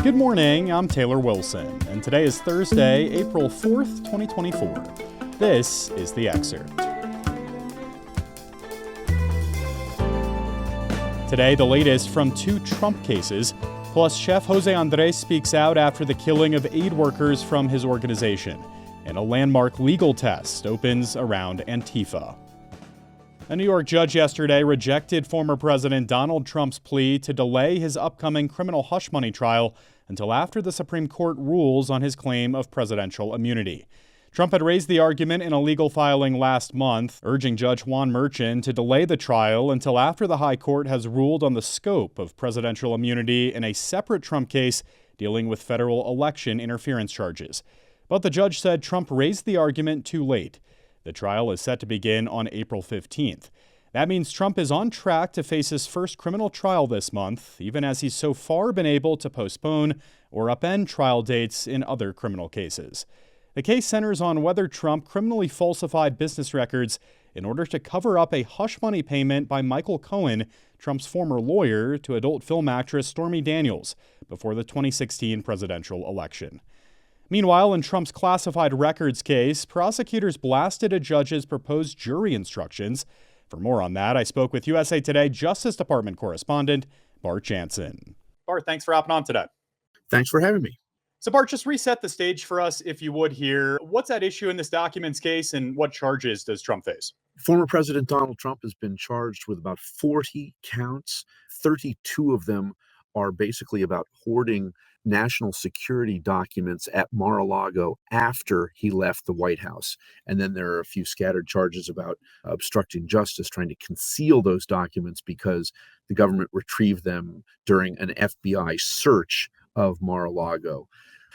Good morning, I'm Taylor Wilson, and today is Thursday, April 4th, 2024. This is The Excerpt. Today, the latest from two Trump cases, plus Chef Jose Andres speaks out after the killing of aid workers from his organization, and a landmark legal test opens around Antifa. A New York judge yesterday rejected former President Donald Trump's plea to delay his upcoming criminal hush money trial until after the Supreme Court rules on his claim of presidential immunity. Trump had raised the argument in a legal filing last month, urging Judge Juan Merchan to delay the trial until after the High Court has ruled on the scope of presidential immunity in a separate Trump case dealing with federal election interference charges. But the judge said Trump raised the argument too late. The trial is set to begin on April 15th. That means Trump is on track to face his first criminal trial this month, even as he's so far been able to postpone or upend trial dates in other criminal cases. The case centers on whether Trump criminally falsified business records in order to cover up a hush money payment by Michael Cohen, Trump's former lawyer, to adult film actress Stormy Daniels before the 2016 presidential election. Meanwhile, in Trump's classified records case, prosecutors blasted a judge's proposed jury instructions. For more on that, I spoke with USA Today Justice Department correspondent Bart Jansen. Bart, thanks for hopping on today. Thanks for having me. So Bart, just reset the stage for us, if you would here. What's at issue in this documents case, and what charges does Trump face? Former President Donald Trump has been charged with about 40 counts. 32 of them are basically about hoarding national security documents at Mar-a-Lago after he left the White House. And then there are a few scattered charges about obstructing justice, trying to conceal those documents because the government retrieved them during an FBI search of Mar-a-Lago.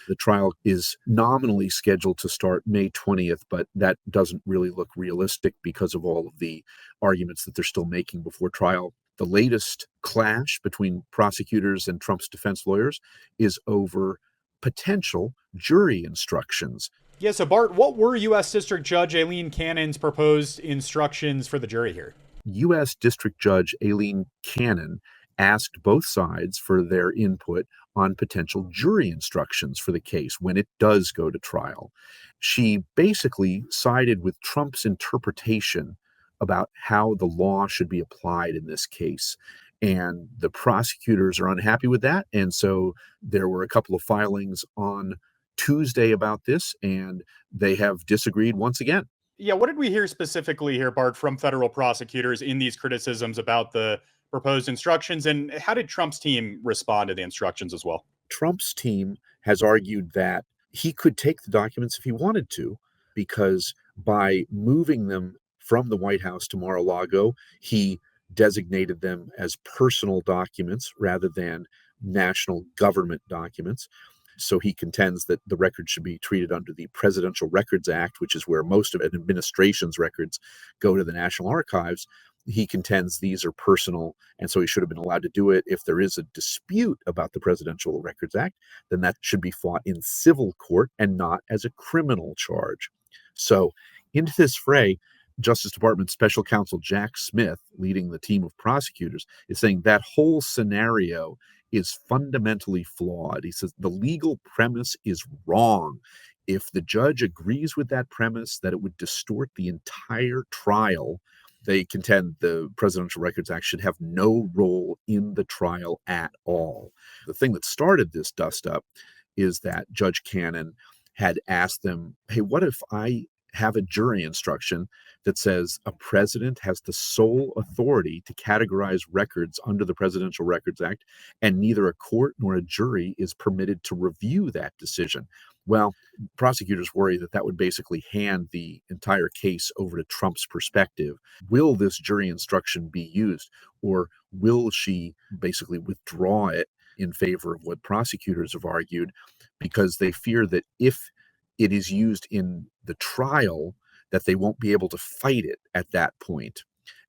The trial is nominally scheduled to start May 20th, but that doesn't really look realistic because of all of the arguments that they're still making before trial. The latest clash between prosecutors and Trump's defense lawyers is over potential jury instructions. Yeah, so Bart, what were U.S. District Judge Aileen Cannon's proposed instructions for the jury here? U.S. District Judge Aileen Cannon asked both sides for their input on potential jury instructions for the case when it does go to trial. She basically sided with Trump's interpretation about how the law should be applied in this case. And the prosecutors are unhappy with that. And so there were a couple of filings on Tuesday about this, and they have disagreed once again. Yeah, what did we hear specifically here, Bart, from federal prosecutors in these criticisms about the proposed instructions? And how did Trump's team respond to the instructions as well? Trump's team has argued that he could take the documents if he wanted to, because by moving them from the White House to Mar-a-Lago, he designated them as personal documents rather than national government documents. So he contends that the records should be treated under the Presidential Records Act, which is where most of an administration's records go to the National Archives. He contends these are personal, and so he should have been allowed to do it. If there is a dispute about the Presidential Records Act, then that should be fought in civil court and not as a criminal charge. So into this fray, Justice Department Special Counsel Jack Smith, leading the team of prosecutors, is saying that whole scenario is fundamentally flawed. He says the legal premise is wrong. If the judge agrees with that premise, that it would distort the entire trial, they contend the Presidential Records Act should have no role in the trial at all. The thing that started this dust-up is that Judge Cannon had asked them, hey, what if I have a jury instruction that says a president has the sole authority to categorize records under the Presidential Records Act, and neither a court nor a jury is permitted to review that decision? Well, prosecutors worry that that would basically hand the entire case over to Trump's perspective. Will this jury instruction be used, or will she basically withdraw it in favor of what prosecutors have argued? Because they fear that if it is used in the trial, that they won't be able to fight it at that point.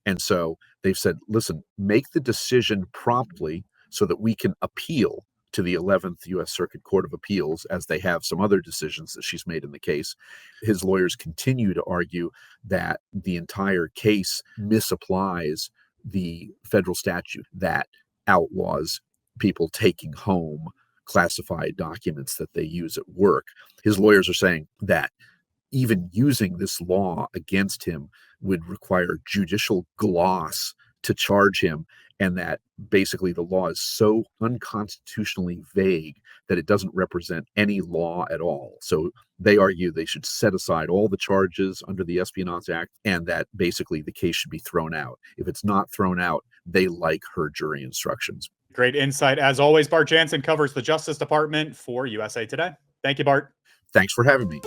And so they've said, listen, make the decision promptly so that we can appeal to the 11th U.S. Circuit Court of Appeals, as they have some other decisions that she's made in the case. His lawyers continue to argue that the entire case misapplies the federal statute that outlaws people taking home classified documents that they use at work. His lawyers are saying that even using this law against him would require judicial gloss to charge him, and that basically the law is so unconstitutionally vague that it doesn't represent any law at all. So they argue they should set aside all the charges under the Espionage Act, and that basically the case should be thrown out. If it's not thrown out, they like her jury instructions. Great insight. As always, Bart Jansen covers the Justice Department for USA Today. Thank you, Bart. Thanks for having me.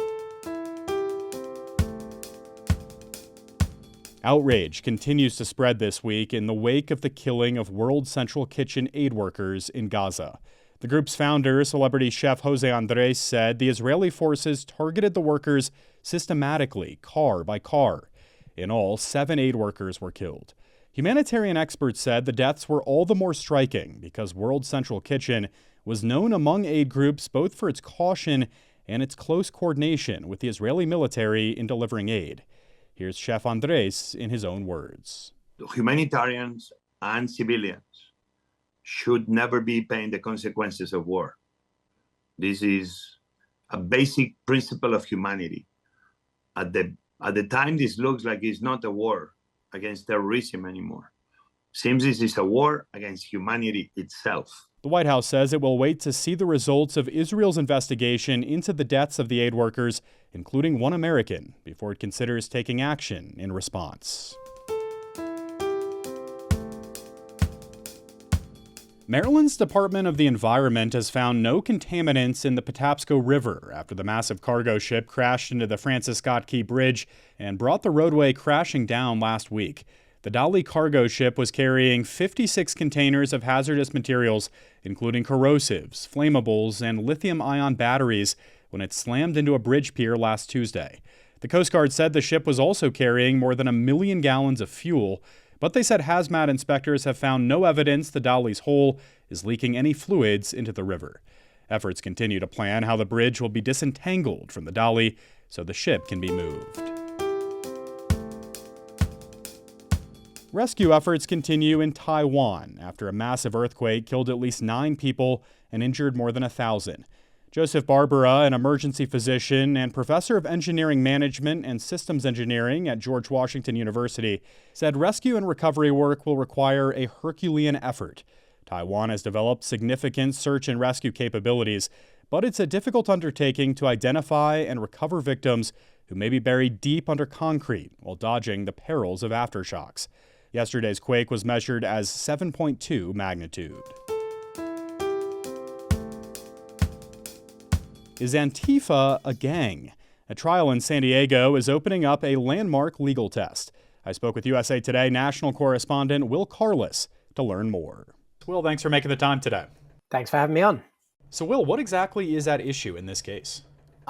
Outrage continues to spread this week in the wake of the killing of World Central Kitchen aid workers in Gaza. The group's founder, celebrity chef Jose Andres, said the Israeli forces targeted the workers systematically, car by car. In all, 7 aid workers were killed. Humanitarian experts said the deaths were all the more striking because World Central Kitchen was known among aid groups both for its caution and its close coordination with the Israeli military in delivering aid. Here's Chef Andres in his own words. Humanitarians and civilians should never be paying the consequences of war. This is a basic principle of humanity. At the time, this looks like it's not a war against terrorism anymore. Seems this is a war against humanity itself. The White House says it will wait to see the results of Israel's investigation into the deaths of the aid workers, including one American, before it considers taking action in response. Maryland's Department of the Environment has found no contaminants in the Patapsco River after the massive cargo ship crashed into the Francis Scott Key Bridge and brought the roadway crashing down last week. The Dali cargo ship was carrying 56 containers of hazardous materials, including corrosives, flammables, and lithium-ion batteries, when it slammed into a bridge pier last Tuesday. The Coast Guard said the ship was also carrying more than 1 million gallons of fuel, but they said hazmat inspectors have found no evidence the Dali's hull is leaking any fluids into the river. Efforts continue to plan how the bridge will be disentangled from the Dali so the ship can be moved. Rescue efforts continue in Taiwan after a massive earthquake killed at least 9 people and injured more than 1,000. Joseph Barbera, an emergency physician and professor of engineering management and systems engineering at George Washington University, said rescue and recovery work will require a Herculean effort. Taiwan has developed significant search and rescue capabilities, but it's a difficult undertaking to identify and recover victims who may be buried deep under concrete while dodging the perils of aftershocks. Yesterday's quake was measured as 7.2 magnitude. Is Antifa a gang? A trial in San Diego is opening up a landmark legal test. I spoke with USA Today national correspondent Will Carless to learn more. Will, thanks for making the time today. Thanks for having me on. So, Will, what exactly is at issue in this case?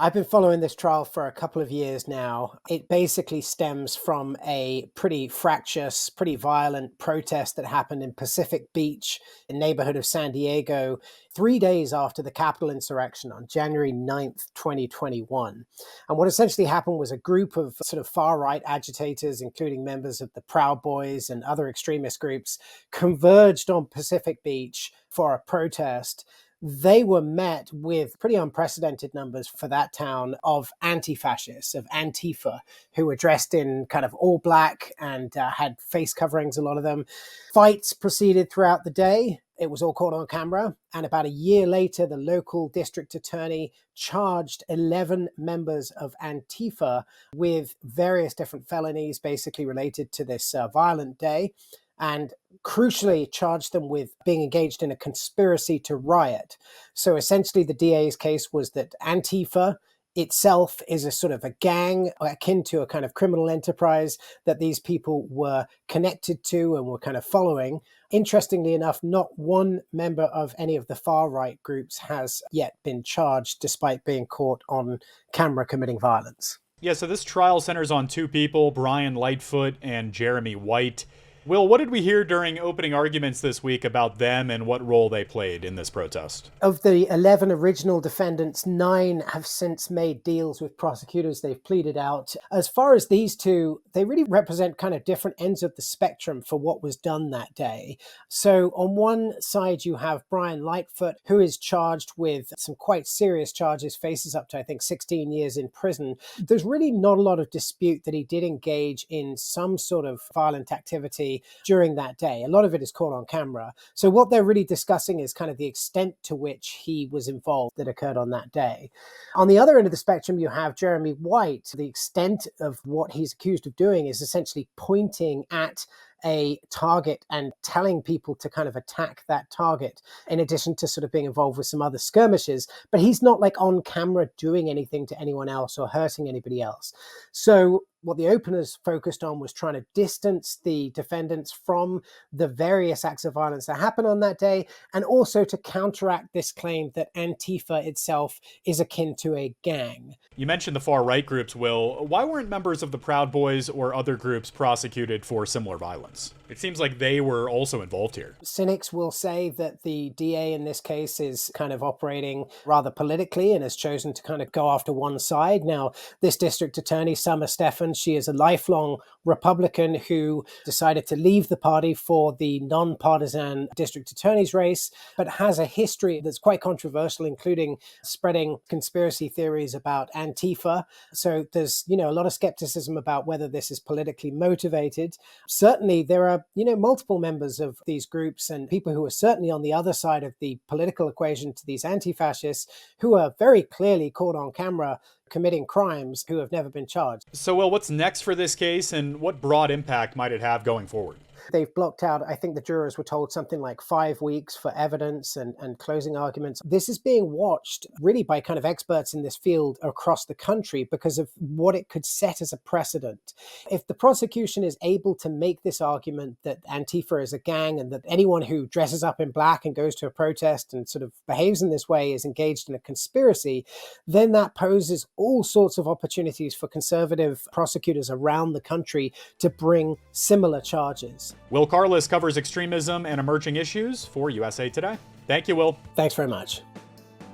I've been following this trial for a couple of years now. It basically stems from a pretty fractious, pretty violent protest that happened in Pacific Beach, a neighborhood of San Diego, 3 days after the Capitol insurrection on January 9th, 2021. And what essentially happened was a group of sort of far-right agitators, including members of the Proud Boys and other extremist groups, converged on Pacific Beach for a protest. They were met with pretty unprecedented numbers for that town of anti-fascists, of Antifa, who were dressed in kind of all black and had face coverings, a lot of them. Fights proceeded throughout the day. It was all caught on camera. And about a year later, the local district attorney charged 11 members of Antifa with various different felonies, basically related to this violent day, and crucially charged them with being engaged in a conspiracy to riot. So essentially the DA's case was that Antifa itself is a sort of a gang akin to a kind of criminal enterprise that these people were connected to and were kind of following. Interestingly enough, not one member of any of the far-right groups has yet been charged despite being caught on camera committing violence. Yeah, so this trial centers on 2 people, Brian Lightfoot and Jeremy White. Will, what did we hear during opening arguments this week about them and what role they played in this protest? Of the 11 original defendants, 9 have since made deals with prosecutors. They've pleaded out. As far as these two, they really represent kind of different ends of the spectrum for what was done that day. So on one side, you have Brian Lightfoot, who is charged with some quite serious charges, faces up to, I think, 16 years in prison. There's really not a lot of dispute that he did engage in some sort of violent activity during that day. A lot of it is caught on camera. So what they're really discussing is kind of the extent to which he was involved that occurred on that day. On the other end of the spectrum, you have Jeremy White. The extent of what he's accused of doing is essentially pointing at a target and telling people to kind of attack that target, in addition to sort of being involved with some other skirmishes. But he's not like on camera doing anything to anyone else or hurting anybody else. So what the openers focused on was trying to distance the defendants from the various acts of violence that happened on that day, and also to counteract this claim that Antifa itself is akin to a gang. You mentioned the far-right groups, Will. Why weren't members of the Proud Boys or other groups prosecuted for similar violence? It seems like they were also involved here. Cynics will say that the DA in this case is kind of operating rather politically and has chosen to kind of go after one side. Now, this district attorney, Summer Stephan, she is a lifelong Republican who decided to leave the party for the non-partisan district attorney's race, but has a history that's quite controversial, including spreading conspiracy theories about Antifa. So there's, a lot of skepticism about whether this is politically motivated. Certainly, there are, multiple members of these groups and people who are certainly on the other side of the political equation to these anti-fascists who are very clearly caught on camera committing crimes who have never been charged. So, Will, what's next for this case and what broad impact might it have going forward? They've blocked out, I think the jurors were told something like 5 weeks for evidence and closing arguments. This is being watched really by kind of experts in this field across the country because of what it could set as a precedent. If the prosecution is able to make this argument that Antifa is a gang and that anyone who dresses up in black and goes to a protest and sort of behaves in this way is engaged in a conspiracy, then that poses all sorts of opportunities for conservative prosecutors around the country to bring similar charges. Will Carless covers extremism and emerging issues for USA Today. Thank you, Will. Thanks very much.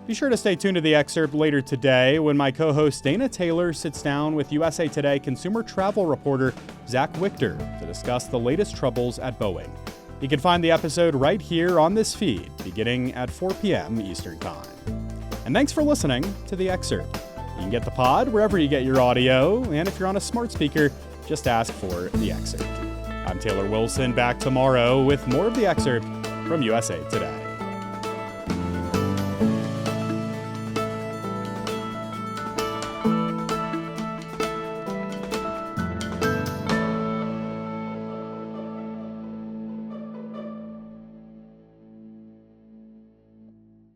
Be sure to stay tuned to the excerpt later today when my co-host Dana Taylor sits down with USA Today consumer travel reporter Zach Wichter to discuss the latest troubles at Boeing. You can find the episode right here on this feed beginning at 4 p.m. Eastern Time. And thanks for listening to the excerpt. You can get the pod wherever you get your audio, and if you're on a smart speaker, just ask for the excerpt. I'm Taylor Wilson, back tomorrow with more of the excerpt from USA Today.